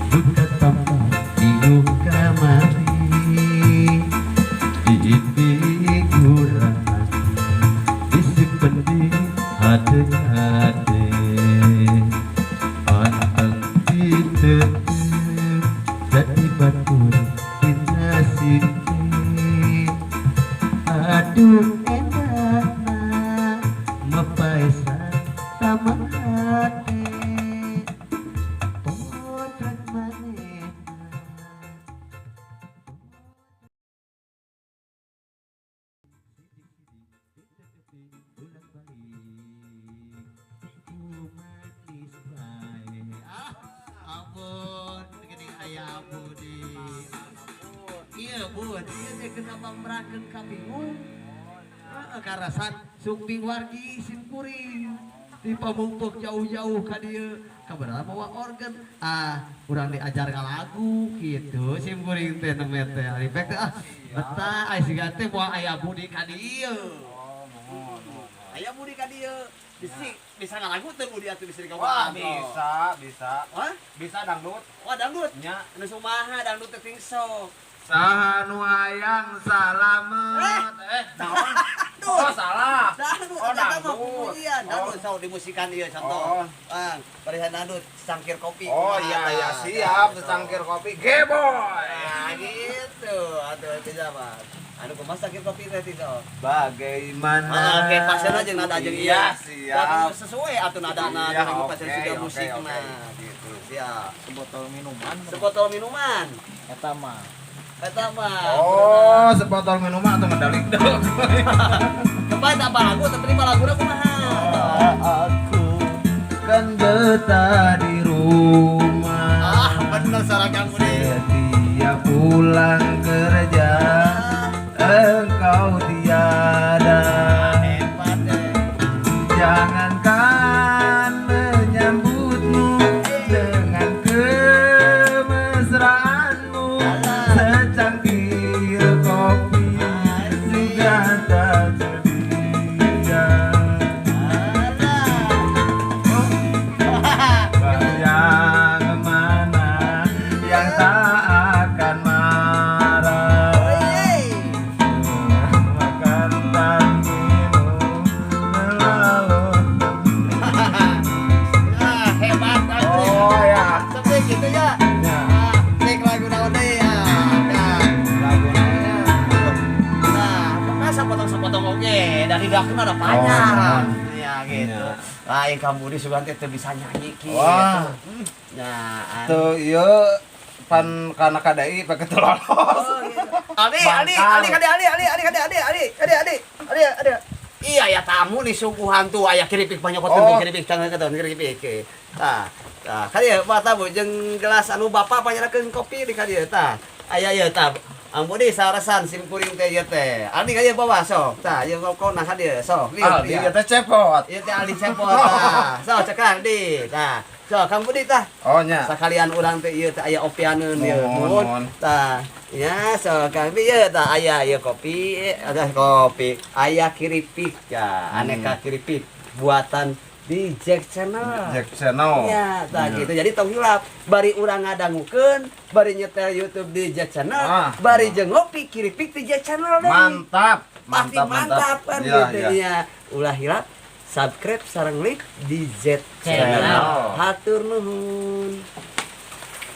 buka tempat bingung kamari di figuran disimpan di hati-hati pantang ditetek jadi batur di nasib aduh enakna mepaisan taman hati potret manehna. Ampun, gini aya Budi. Iya Bud, iya teh kenapa merakeun ka bingung? Karasan sumping wargi simkuring. Di pamumpuk jauh-jauh ka dieu. Kabarana bawa organ. Urang diajar ka lagu kitu simkuring teh nemet teh. Ari pek teh betah ai siga teh moal aya Budi ka dieu. Aya Budi ka dieu. Bisa ngalagu teu Budi atuh bisa Wah, dikawan. bisa. Hah? Bisa dangdut. Wah dangdut. Nya. Anu sumaha dangdut teh tingso. Saha nu hayang salamet. Naon? Oh, salah. Dangdut, Oh, dangdut. Kemudian dangdut sau dimusikan ieu contoh. Oh. Barisan dangdut cangkir kopi. Oh iya siap secangkir kopi. Geboy. Nah, gitu. Aduh itu apa? Anu kumaha cangkir kopi teh Tito? Bagaimana? Oke, pasena jeung nada jeung Iya, ieu. siap. Sesuai atuh nadana Iya, jeung oke, pasena siga oke, musikna oke. gitu. Siap. Sebotol minuman Sebotol minuman. eta mah Eta mah. Oh, sebotol minuman atau ngedalik dong. Coba tak lagu tapi laguna kumaha? Aku kan betah di rumah. Bener salah kamu deh. Setiap pulang kerja engkau tiada. Hebat deh. Jangankan menyambutmu dengan kemesraanmu, secangkir kopi juga tak sedia. Yang mana yang tak akan marah, makan dan minum selalu. Hebat aku. Oh ya, Seperti gitu ya. ya. Cek lagu naon deui ya. Lagu namanya Nah, sepotong-sepotong oke. Dari dakeun ada panjang. Ya gitu. Lain kamu di sugan teh teu bisa nyanyi kieu. Wah. Nah, tuh iya pan kana kadai pakai telolos. Ali. Iya ya tamu di suguhan tuh aya kiripik banyak Oh. kiripik kiripik. Tah, kadieu mata bu jeung gelas anu Bapak panyerakeun kopi di kadieu tah. Aya ieu tah. Ampun di saresan simkuring teh ieu teh. Ali kadieu bawa sok. Tah, ieu kok nah kadieu sok. Ah, dia teh cepot. Ieu teh Ali cepot tah. Sok cekang di. Tah. Sok Kang Budi tah. Oh nya. Sakalian urang teh ieu teh aya opianeun ieu. Nuhun. Nuhun. Tah. Ya, sok Kang ieu tah aya ieu kopi, ada kopi. Aya kiripik ya, aneka kiripik buatan di Jack Channel. Jack Channel. Ya, tah gitu. Jadi tong hilap bari urang ngadangukeun, bari nyetel YouTube di Jack Channel, bari jeung ngopi kiripik di Jack Channel deui. Mantap. Pasti mantap kan Iya, gitu iya. ya. Ulah hilap subscribe sareng like di Z Channel. Hatur nuhun.